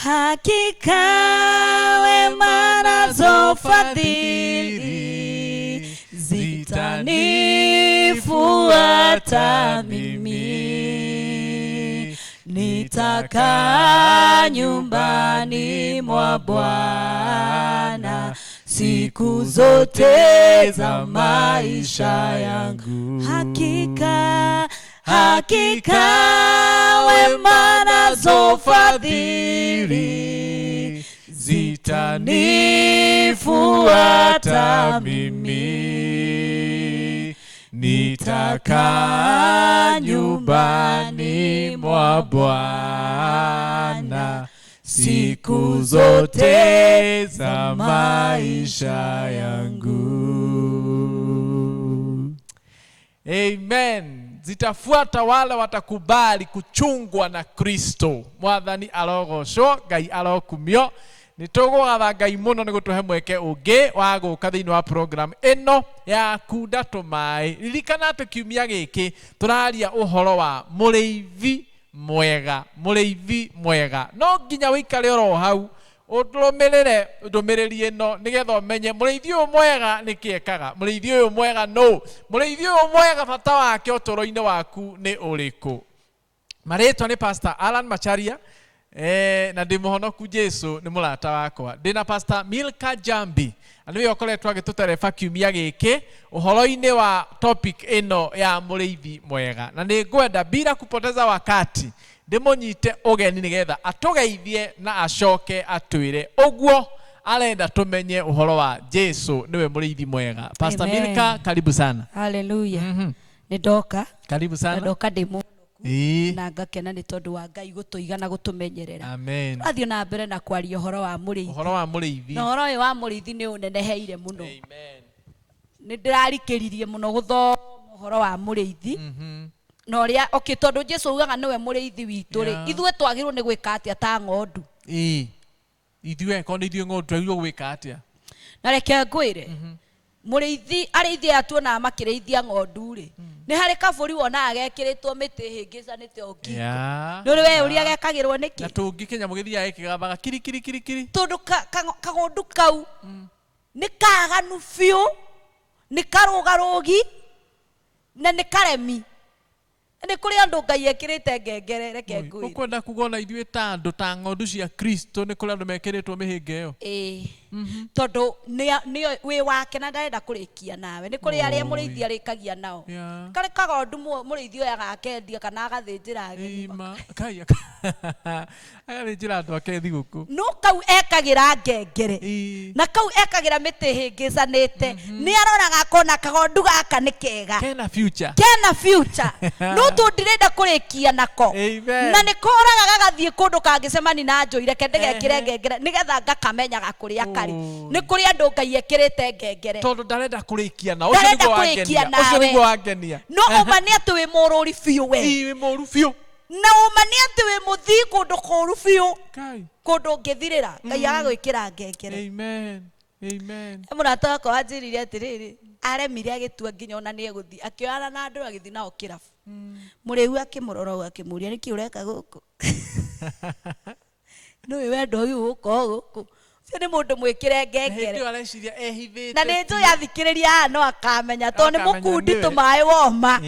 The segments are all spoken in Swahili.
Hakika wema nazo fadhili zitanifuata mimi. Nitakaa nyumbani mwa Bwana siku zote za maisha yangu. Hakika wema nazo fadhili zitanifuata mimi. Nitakaa nyumbani mwa Bwana siku zote za maisha yangu. Amen. Zitafuata wale watakubali kuchungwa na Kristo. Mwathani arogocwo, Ngai arokumio. Nitugugatha Ngai muno ni gutuhe mweke ungi wa guka thiini wa program ino ya Kunda Tumai. Ririkana tukiumia giki turaria uhoro wa Muriithi mwega. Muriithi mwega. No nginya wikare oro hau uturumirire ndumiriri ino nigetha umenye Muriithi uyu mwega nikiekaga. Muriithi uyu mwega no. Muriithi uyu mwega bata wake uturo-ini waku ni uriku. Maritwa ni Pastor Allan Macharia. Na ndi muhonoku Jesu ni murata wakwa. Ndina Pastor Milkah Njambi. Aniwe okoretwo agitutereba kiumia giki uhoro-ini wa topic ino ya Muriithi mwega. Na ni ngwenda bila kupoteza wakati ndimunyite ugeni nigetha atugeithie na acoke atwire uguo arenda tumenye uhoro wa Jesu niwe Muriithi mwega. Pastor Milkah, karibu sana. Hallelujah. Nidoka. Karibu sana. Nidoka ndimo na ngakena ni tondu wa Ngai gutuigana gutumenyerera. Amen. Athio na mbere na kwaria uhoro wa Muriithi. Uhoro wa Muriithi. Na uhoro wa Muriithi ni uneneheire muno. Amen. Ni ndirarikiririe muno guthoma uhoro wa Muriithi. No ria tondu Jesu ugaga niwe Muriithi witu ri ithwe twagirwo ni gwika atia ta ng'ondu. Ithwe kono ithwe ng'ondu twagirwo gwika atia. Na reke ngwire Muriithi arithia atuona makirithia ng'ondu ri ni hari kaburi wona agekiritwo miti hingicanite okingo. Nuri we uria gekagirwo niki? Na tungi Kenya mugithia ikigabaga kiri. Tondu kagondu kau ni kaganu biu, ni karugarugi na ni karemi. Ni kuri andu Ngai ekirite ngengere reke ngwire. Ukwenda kugona ithwe ta andu ta ng'ondu cia Kristo ni kuri andu mekiritwo mihinga iyo. Tondu ni we wake na ndarenda kurikia nawe ni kuri aria Muriithi arikagia nao. Kare kagondu Muriithi oya gakendia kana agathinjira agima. Kai agathinjira andu akethi guku. No kau ekagira ngengere na kau ekagira miti hingicanite ni aroraga kona kagondu gaka ni kega kena future no tu ndirenda kurikia nako na ni koraga gagathie kundu kangicemani na njoire kendegekire ngengere nigetha ngakamenya gakuria kari ni kuri andu Ngai ekirite ngengere tondu ndarenda kurikia na ucio niguo wangenia no umani ati wi mururi biu we wi muru biu na umani ati wi muthii kundu kuru biu kundu ngithirira Ngai agagwikira ngengere. Amen. Murata wakwa anjirire atiriri aremire agitua nginya ona ni eguthi akioana na andu agithi nao kirabu. Muriu akimurora akimuria niki ureka guku no wendo uyu uko guku ni mundu mwikire ngengere na ni nju yathikiriria no akamenya to ni mukundi tumai woma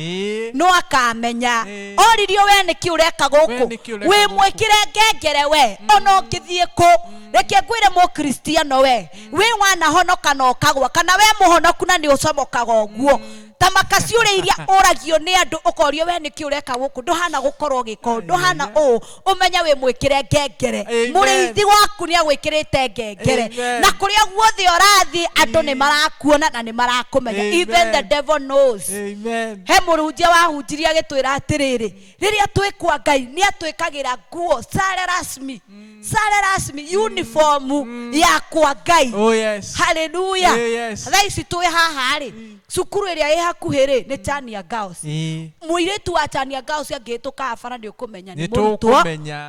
no akamenya oririo we niki ureka guku we mwikire ngengere we ono ngithie ku reke ngwire mu Kristiano we wana honoka no kagwa kana we muhonoku na ni ucomokaga uguo tamakasi uri iria uragio ni andu ukorio we niki ureka guku nduhana gukorwo giko nduhana umenya we mwikire ngengere Muriithi waku ni agwikirite ngengere na kuria guothe orathi andu ni marakuona na ni marakumenya even the devil knows. He murunjia wahunjiria agitwira atiriri riria twikwa Ngai ni atwikagira nguo sare rasmi uniform ya kwa Ngai. Hallelujah. Thaisi twi haha ri cukuru ĩrĩa ĩ hakuhĩ nĩ Chania Girls. Mũirĩtu wa Chania Girls angĩhĩtũka bara nĩ ũkũmenya nĩ mũrutwo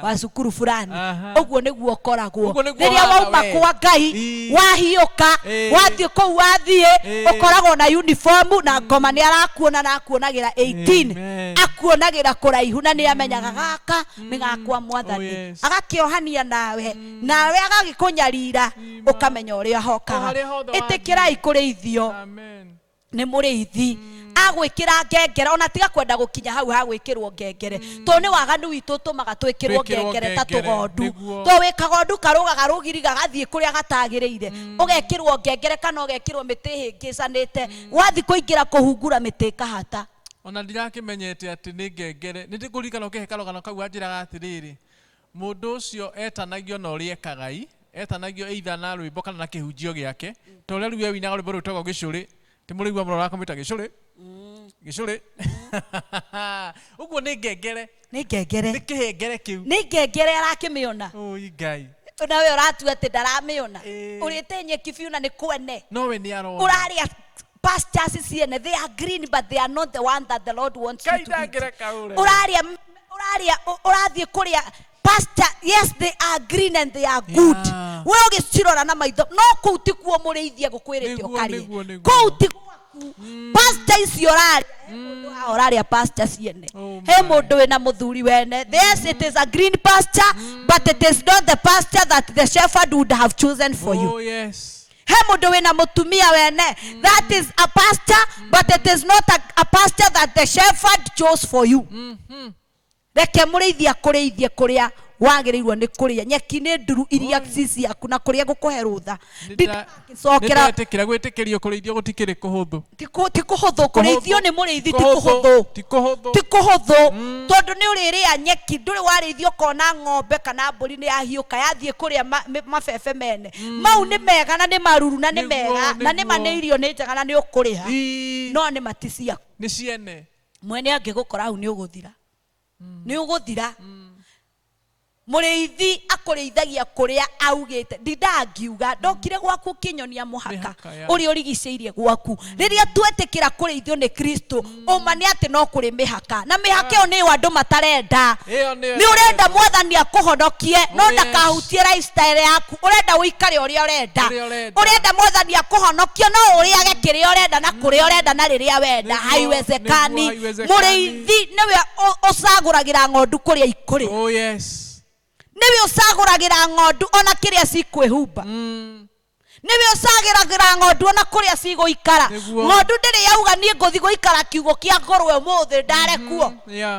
wa cukuru fulani. Ũguo nĩguo ũkoragwo. Rĩrĩa wauma kwa Ngai wahiũka wathiĩ kũu wathiĩ ũkoragwo na uniform na ngoma nĩ arakuona na akuonagĩra 18 akuonagĩra kũraihu na nĩ amenyaga gaka nĩ gakwa Mwathani agakĩohania nawe agagĩkũnyarira ũkamenya ũrĩa hokaga. Ĩtĩkĩrai kũrĩithio nĩ Muriithi agwĩkĩra ngengere ona tiga kwenda gũkinya hau ha gwĩkĩrwo ngengere to nĩ waganu witũ tũmaga twĩkĩrwo ngengere ta tũgondu to wĩkagondu karũgaga rũgiri gagathiĩ kũrĩa gatagĩrĩire ũgekĩrwo ngengere kana ũgekĩrwo mĩtĩ hĩngĩcanĩte wathi kũingĩra kũhungura mĩtĩ kahata. Ona ndirakĩmenyete atĩ nĩ ngengere nĩ ndĩkũririkana ũkĩhekarogano kau anjĩraga atĩrĩrĩ mũndũ ũcio etanagio na ũrĩa ekagai etanagio either na rwĩmbo kana na kĩhunjio gĩake to ũrĩa rĩu wĩinaga rwĩmbo rũtagwo gĩcũrĩ ti mũrĩigua mũno rakamĩta gĩcũrĩ gĩcũrĩ ũguo nĩ ngengere nĩ kĩhengere kĩu nĩ ngengere arakĩmĩona Ngai nawe ũratua atĩ ndaramĩona ũrĩte nyeki biũ na nĩ kwene nowe nĩ arona ũrarĩa pastures ciene they are green but they are not the one that the Lord wants you to eat. Ũrathiĩ kũrĩa pasture, yes they are green and they are good. We ũgĩcirora na maitho no kũu ti kuo Muriithi gũkwĩrĩte ũkarĩe kũu ti pasture icio ũrarĩa pasture ciene he mũndũ wĩna mũthuri wene. Yes, it is a green pasture but it is not the pasture that the shepherd would have chosen for you. Yes. He mũndũ wĩna mũtumia wene that is a pasture but it is not a pasture that the shepherd chose for you. Reke Muriithi akũrĩithie kũrĩa wagĩrĩirwo nĩ kũrĩa nyeki nĩ nduru iria ciaku na kũrĩa gũkũhe rũtha. Ndĩcokera nĩndetĩkĩra gwĩtĩkĩrio kũrĩithio gũtikĩrĩ kũhũthũ ti kũhũthũ kũrĩithio nĩ Muriithi ti kũhũthũ tondũ nĩ ũrĩrĩa nyeki ndũrĩ warĩithio kona ng'ombe kana mbũri nĩ yahiũka yathiĩ kũrĩa mabebe mene mau nĩ mega na nĩ maruru na nĩ mega na nĩ manĩirio nĩ njega na nĩ ũkũrĩha no nĩ maticiaku nĩ ciene mwene angĩgũkora hau nĩ ũgũthira. Muriithi akũrĩithagia kũrĩa augĩte ndidangiuga ndokire gwaku kinyonia mũhaka ũrĩa ũrigicĩirie gwaku rĩrĩa twetĩkĩra kũrĩithio nĩ Kristo ũma nĩ atĩ no kũrĩ mĩhaka na mĩhaka ĩyo nĩ andũ matarenda nĩ ũrenda Mwathani akũhonokie no ndakahutie lifestyle yaku ũrenda ũikare ũrĩa ũrenda Mwathani akũhonokie no ũrĩage kĩrĩa ũrenda na kũrĩa ũrenda na rĩrĩa wenda haiwezekani. Muriithi nĩwe ũcagũragĩra ng'ondu kũrĩa ikũrĩ. Oh yes. Niwe ũcagũragĩra ng'ondu ona kĩrĩa cikwĩhumba niwe ũcagũragĩra ng'ondu ona kũrĩa cigũikara. Ng'ondu ndĩrĩ yauga niĩ ngũthi gũikara kiugo kĩa ngũrwe ũmũthĩ ndarekuo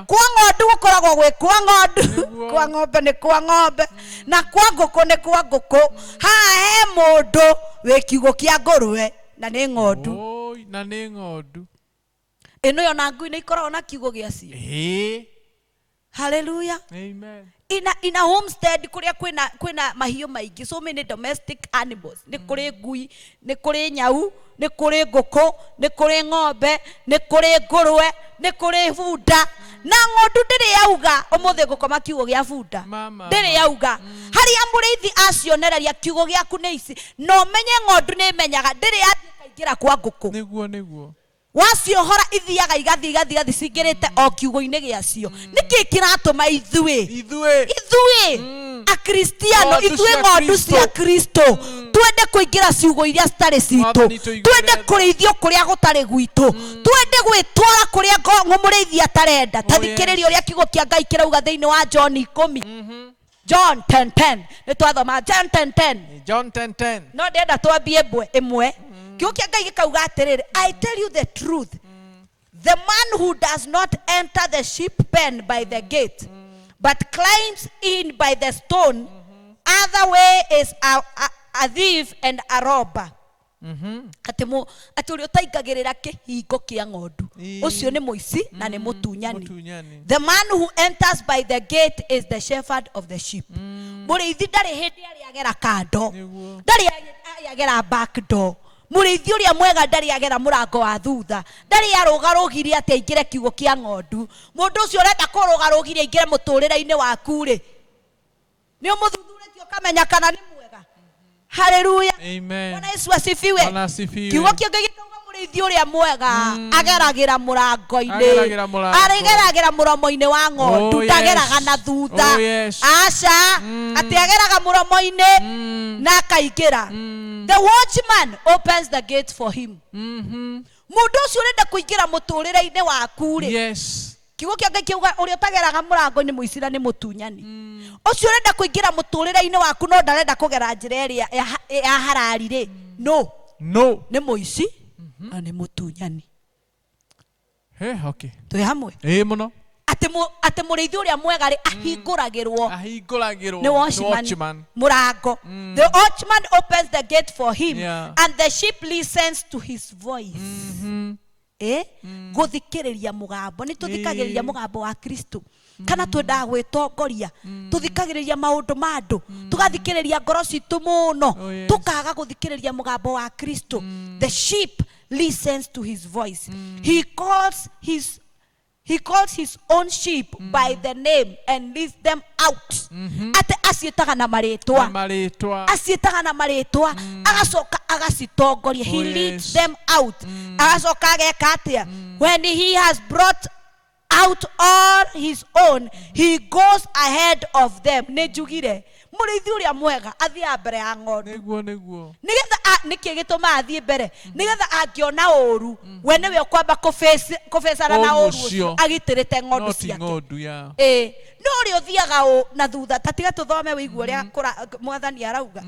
kwa ng'ondu gũkoragwo gwĩ kwa ng'ondu kwa ng'ombe nĩ kwa ng'ombe na kwa ngũkũ nĩ kwa ngũkũ. Haha he mũndũ wĩ kiugo kĩa ngũrwe na nĩ ng'ondu ĩno yo na ngui nĩ ikoragwo na kiugo gĩacio. Hallelujah. Amen. In a homestead kuria kwina mahiũ maingĩ so many domestic animals nĩ kũrĩ ngui nĩ kũrĩ nyau nĩ kũrĩ ngũkũ nĩ kũrĩ ng'ombe nĩ kũrĩ ngũrwe nĩ kũrĩ bunda na ng'ondu ndĩrĩ yauga ũmũthĩ ngũkoma kiugo gĩa bunda ndĩrĩ yauga. Harĩa Muriithi acionereria kiugo gĩaku nĩ ici no menye ng'ondu nĩ menyaga ndĩrĩ yaingĩra kwa ngũkũ nĩguo waciohora ithiaga igathi cingĩrĩte o kiugo-inĩ gĩacio. Nĩkĩ kĩratũma ithuĩ akristiano ithuĩ ng'ondu cia Kristo twende kũingĩra ciugo iria citarĩ citũ twende kũrĩithio kũrĩa gũtarĩ gwitũ twende gwĩtwara kũrĩa Muriithi atarenda. Tathikĩrĩria ũrĩa kiugo kĩa Ngai kĩrauga thĩinĩ wa John 10 John 10:10 nĩ twathoma John 10:10 no ndenda twambie ĩmwe kiugo kĩa Ngai gĩkauga atĩrĩrĩ I tell you the truth the man who does not enter the sheep pen by the gate but climbs in by the stone other way is a thief and a robber. Atĩ ũrĩa ũtaingagĩrĩra kĩhingo kĩa ng'ondu ũcio nĩ mũici na nĩ mũtunyani. The man who enters by the gate is the shepherd of the sheep. Muriithi ndarĩ hĩndĩ arĩagera kando ndarĩ arĩagera back door. Muriithi ũrĩa mwega ndarĩ agera mũrango wa thutha ndarĩ arũgarũgirie atĩ aingĩre kiugo kĩa ng'ondu. Mũndũ ũcio ũrenda kũrũgarũgirie aingĩre mũtũrĩre-inĩ waku rĩ nĩ ũmũthuthurĩtie ũkamenya kana nĩ mwega. Hallelujah. Amen. Bwana Yesu asifiwe. Kiugo kĩa Ngai gĩkauga mũrĩithi ũrĩa mwega ageragira mũrango-inĩ arigeragira mũromo-inĩ wa ng'ondu ndageraga na thutha aca atĩ ageraga mũromo-inĩ na akaingĩra. The watchman opens the gate for him. Mũndũ ũcio ũrenda kũingĩra mũtũrĩre-inĩ waku rĩ, kiugo kĩa Ngai kiuga ũrĩa ũtageraga mũrango-inĩ mũicira nĩ mũtunyani. Ũcio ũrenda kũingĩra mũtũrĩre-inĩ waku no ndarenda kũgera njĩra ĩrĩa ya harari rĩ, no nĩ mũici na nĩ mũtunyani. Okay, twĩ hamwe mũno atĩ mũrĩithi ũrĩa mwega rĩ ahingũragĩrwo nĩ watchman mũrango. The watchman opens the gate for him and the sheep listens to his voice. Gũthikĩrĩria mũgambo, nĩ tũthikagĩrĩria mũgambo wa Kristo kana twenda gwĩtongoria tũthikagĩrĩria maũndũ ma andũ tũgathikĩrĩria ngoro citũ mũno tũkaga gũthikĩrĩria mũgambo wa Kristo. The sheep listens to his voice. He calls his own sheep by the name and leads them out. Ate asietaga na marĩtwa asietaga na marĩtwa agacoka agacitongoria. He leads them out. Agacoka ageka atĩa? When he has brought out all his own, he goes ahead of them. Nejugire mũrĩithi ũrĩa mwega athiĩ mbere ya ng'ondu nigetha nĩkĩ gĩtũma athiĩ mbere nigetha angĩona ũru we nĩwe ũkwamba kũbecana na ũru ũcio agitĩrĩte ng'ondu ciake. No ũrĩa ũthiaga na thutha ta tiga tũthome wĩigue ũrĩa mwathani arauga.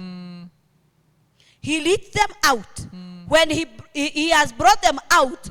He leads them out. When he has brought them out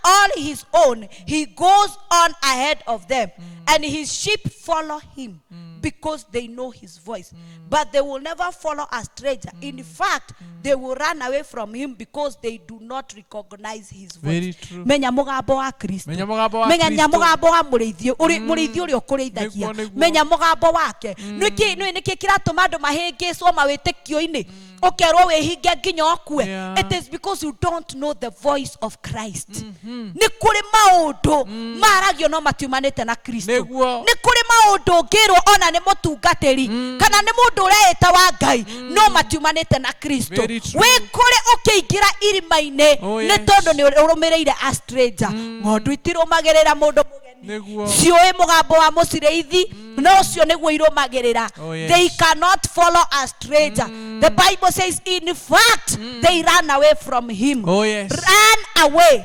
all his own, he goes on ahead of them, and his sheep follow him because they know his voice. But they will never follow a stranger. In fact, they will run away from him because they do not recognize his voice. Very true. Menya mũgambo wa Kristo. Menya mũgambo wa mũrĩithi ũrĩa ũkũrĩithagia. Menya mũgambo wake. Nĩkĩ kĩratũma andũ mahĩngĩcwo mawĩtĩkio-inĩ ukerwo wĩhinge nginya ũkue? It is because you don't know the voice of Christ. Nĩ kũrĩ maũndũ maragio no matiumanĩte na Kristo. Nĩ kũrĩ maũndũ ngĩrwo ona nĩ mũtungatĩri kana nĩ mũndũ ũreĩta wa Ngai no matiumanĩte na Kristo. Wĩkore ũkĩingĩra irima-inĩ nĩ tondũ nĩ ũrũmĩrĩire a stranger. Ng'ondu itirũmagĩrĩra mũndũ mũgeni, ciũĩ mũgambo wa mũcirĩithi no ũcio nĩguo irũmagĩrĩra. They cannot follow a stranger. The Bible says in fact they ran away from him. Run away.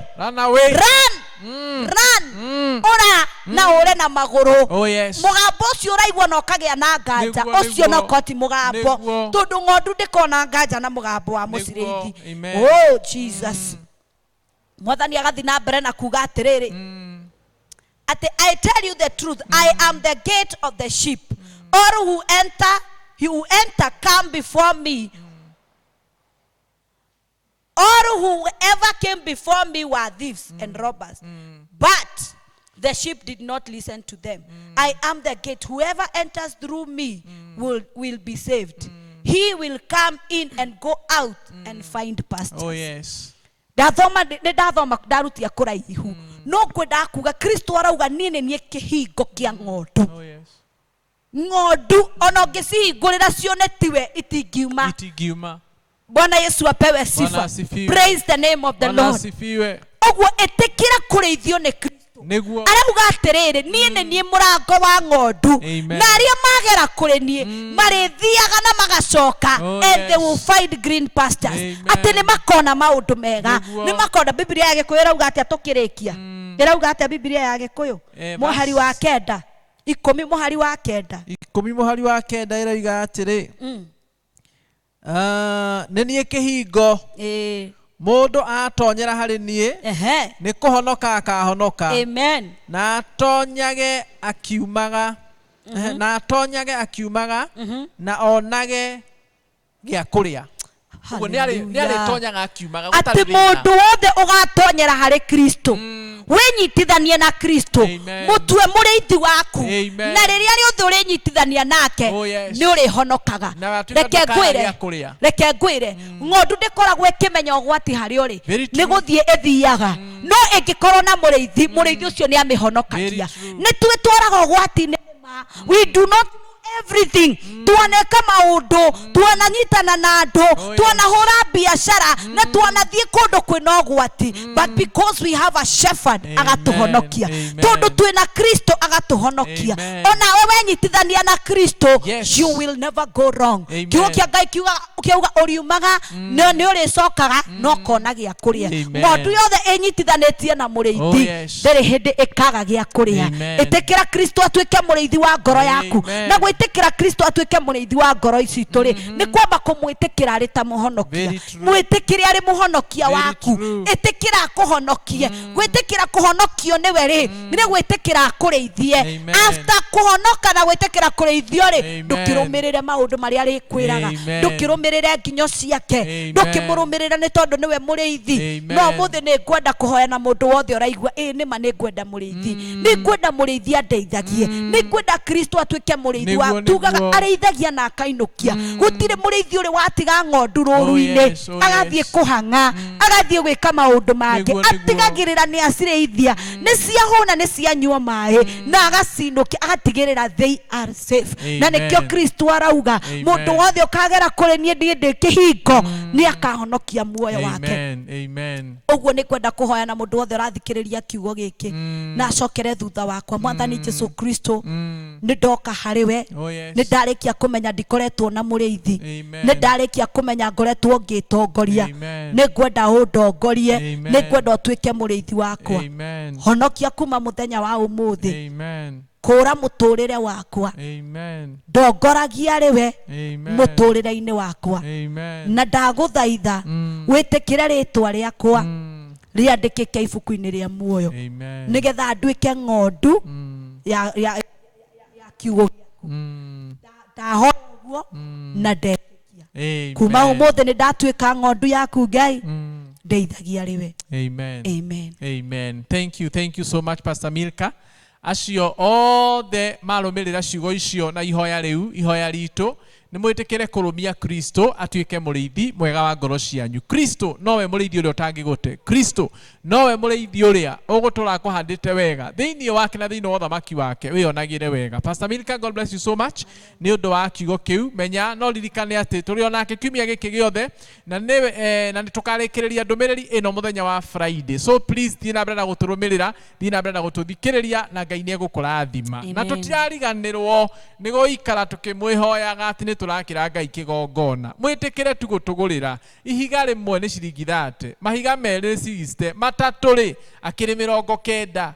Ora na ore na maguru. Mũgambo ũcio ũraigua na ũkagĩa na nganja ũcio no koti mũgambo tondũ ng'ondu ndĩkona nganja na mũgambo wa mũcirĩithi. Oh Jesus. Mwathani agathi na mbere na kuga atĩrĩrĩ ati I tell you the truth, I am the gate of the sheep. All who enter come before me. All who ever came before me were thieves and robbers. But the sheep did not listen to them. I am the gate. Whoever enters through me will be saved. He will come in and go out and find pastures. Ndathoma ndarutia kũraihu no kwenda kuga Kristo arauga niĩ nĩ kĩhingo kĩa ng'ondu. Ng'ondu ona ũngĩcihingũrĩra cione tiwe itingiuma. Bwana Yesu apewe sifa. Praise the name of the Lord. Ũguo ĩtĩkĩra kũrĩithio nĩ Kristo. Arauga atĩrĩrĩ niĩ nĩ mũrango wa ng'ondu na arĩa magera kũrĩ niĩ marĩthiaga na magacoka and they will find green pastures. Atĩ nĩ makona maũndũ mega nĩ makona. Biblia ya Gĩkũyũ ĩrauga atĩa tũkĩrĩkia? Ĩrauga atĩa Biblia ya Gĩkũyũ mũhari wa 9 10 mũhari wa 9 10 mũhari wa 9 ĩrauga atĩrĩ nĩ niĩ kĩhingo mũndũ atonyera harĩ niĩ nĩ kũhonoka akahonoka. Amen. Na atonyage akiumaga na onage gĩa kũrĩa. Ũguo nĩ arĩtonyaga akiumaga gũtarĩ thĩna. Atĩ mũndũ wothe ũgatonyera harĩ Kristo wĩnyitithanie na Kristo mũtue mũrĩithi waku na rĩrĩa rĩothe ũrĩnyitithania nake nĩ ũrĩhonokaga. Reke ngwĩre ng'ondu ndĩkoragwo ĩkĩmenya ũgwati harĩa ũrĩ nĩ gũthiĩ ĩthiaga no ĩngĩkorwo na mũrĩithi ũcio nĩ amĩhonokagia. Nĩ twĩtwaraga ũgwati-inĩ. We do not know everything. Tuaneka maundu, tuananyitana na andu, tuanahura biashara, na tuanathie kundu kwina ugwati. But because we have a shepherd, agatuhonokia. Tondu twina Kristo agatuhonokia. Ona wewe nyitithania na Kristo, you will never go wrong. Kiugo kia Ngai kiuga uriumaga ni uricokaga no kona gia kuria. Ngondu yothe enyitithanitie na Muriithi ndiri hindi ikaga gia kuria. Itikira Kristo atuike Muriithi wa ngoro yaku, na gwitikira Kristo atuike Muriithi wa ngoro ici turi ni kwamba kumwitikira ari ta muhonokia. Mwitikire ari muhonokia waku, itikira kuhonokie. Gwitikira kuhonokio niwe ri ni gwitikira akuriithie. After kuhonoka na gwitikira kuriithio ri ndukirumirire maundu mari ari kwiraga, ndukirumirire nginyo ciake, ndukimurumirire ni tondu niwe Muriithi. No muthi ni ngwenda kuhoya na mundu wothe uraigua ni ma ni ngwenda Muriithi, ni ngwenda Muriithi andeithagie, ni ngwenda Kristo atuike Muriithi wa tugaga areithagia na akainukia. Gutire Muriithi uri watiga ngondu ruru-ini agathie kuhanga, agathie gwika maundu make, atigagirira ni acireithia, ni ciahuna ni cianyua mai, na agacinukia agatigirira they are safe. Na nikio Kristo arauga mundu wothe ukagera kuri nie ndi kihingo ni akahonokia muoyo wake. Amen. Uguo ni kwenda kuhoya na mundu wothe rathikiriria kiugo giki na acokere thutha wakwa. Mwathani Jesu Kristo, ni ndoka hariwe, ni ndarikia kumenya ndikoretwo na Muriithi, ni ndarikia kumenya ngoretwo ngitongoria, ni ngwenda undongorie, ni ngwenda utuike Muriithi wakwa. Honokia kuma muthenya wa umuthi, kura muturire wakwa, ndongoragia riwe muturire-ini wakwa, na ndaguthaitha witikire ritwa riakwa riandikike ibuku-ini ria muoyo, nigetha nduike ngondu ya kiugo giaku. Ndahoya uguo na ndetia kuma umuthi ni ndatuika ngondu yaku Ngai, ndeithagia riwe. Amen. Thank you so much, Pastor Milkah. Acio othe marumirira ciugo icio na ihoya riu, ihoya ritu ni mwitikire kurumia Kristo atuike Muriithi mwega wa ngoro cianyu. Kristo nowe Muriithi uria utangigute. Kristo nowe Muriithi uria ugutura kuhandite wega thiini wake na thiini wa uthamaki wake wionagire wega. Pastor Milkah, God bless you so much ni undu wa kiugo kiu. Menya no ririkane ati turi onake kiumia giki giothe na ni tukarikiriria ndumiriri ino muthenya wa Friday. So please thina mbere na guturumirira, thina mbere na gututhikiriria, na Ngai ni egukurathima. Na tutirariganirwo ni guikara tukimwihoyaga ati ni turakira Ngai kigongona. Mwitikire tugutugurira ihiga rimwe ni ciringi 30, mahiga meri 60, matatu ri akiri 90.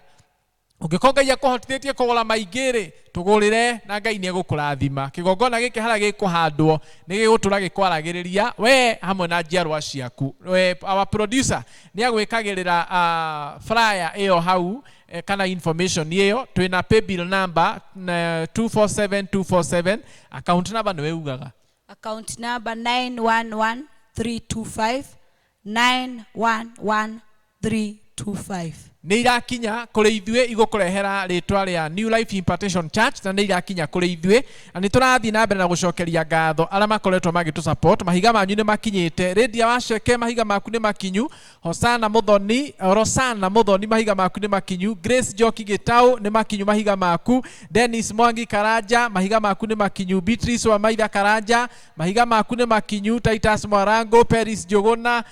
Ugikonga ya kuhotithĩtie kugura maingĩ tugurire na Ngai ni egukurathima. Kigongona giki hara gikuhandwo ni gigutura gikwaragiriria we hamwe na njiarwa ciaku. Our producer ni agwikagirira flyer iyo hau kana information iyo. Twina pay bill number 247247, account number ni weugaga account number 911325 911325. Ni irakinya kuri ithue igukurehera ritwa ria New Life Impartation Church, na ni irakinya kuri ithue, na ni turathi na mbere na gucokeria ngatho ara makoretwo magitu support. Mahiga manyu ni makinyite. Redia waceke mahiga maku ni makinyu. Rosana Muthoni mahiga maku ni makinyu. Grace Joki Gitau ni makinyu mahiga maku. Dennis Mwangi Karanja mahiga maku ni makinyu. Beatrice wa Maitha Karanja mahiga maku ni makinyu. Titus Mwarango, Paris Jogona,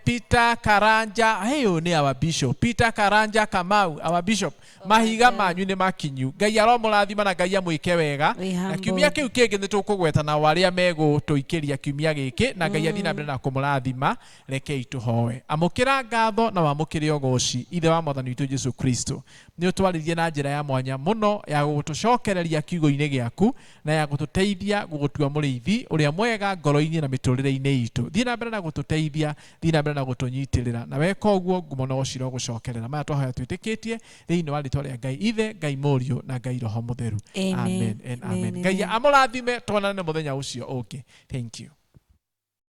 Peter Karanja, heyo ni our bishop Peter Karanja Kamau, our bishop. Mahiga manyu ni makinyu. Ngai aromurathima na Ngai amwike wega. Na kiumia kiu kingi ni tukugwetana waria mego tuikiria kiumia giki, na Ngai athina mbere na kumurathima. Rekei tuhoe. Amukira ngatho na wamukire ogoci ithe wa Mwathani witu Jesu Kristo. Ni utwaririe na njira ya mwanya muno ya gutucokereria kiugo-ini giaku, na ya gututeithia gugutua Muriithi uria mwega ngoro-ini na miturire-ini itu. Thina mbere na gututeithia, thina mbere na gutunyitirira, na weka uguo ngumo no ciro gucokerera. Maya twahoya twitikitie thiini wa ritwa ria Ngai Ithe, Ngai Muriu na Ngai Roho Mutheru. Amen and amen. Ngai amurathime, tuonane muthenya ucio ungi. Thank you.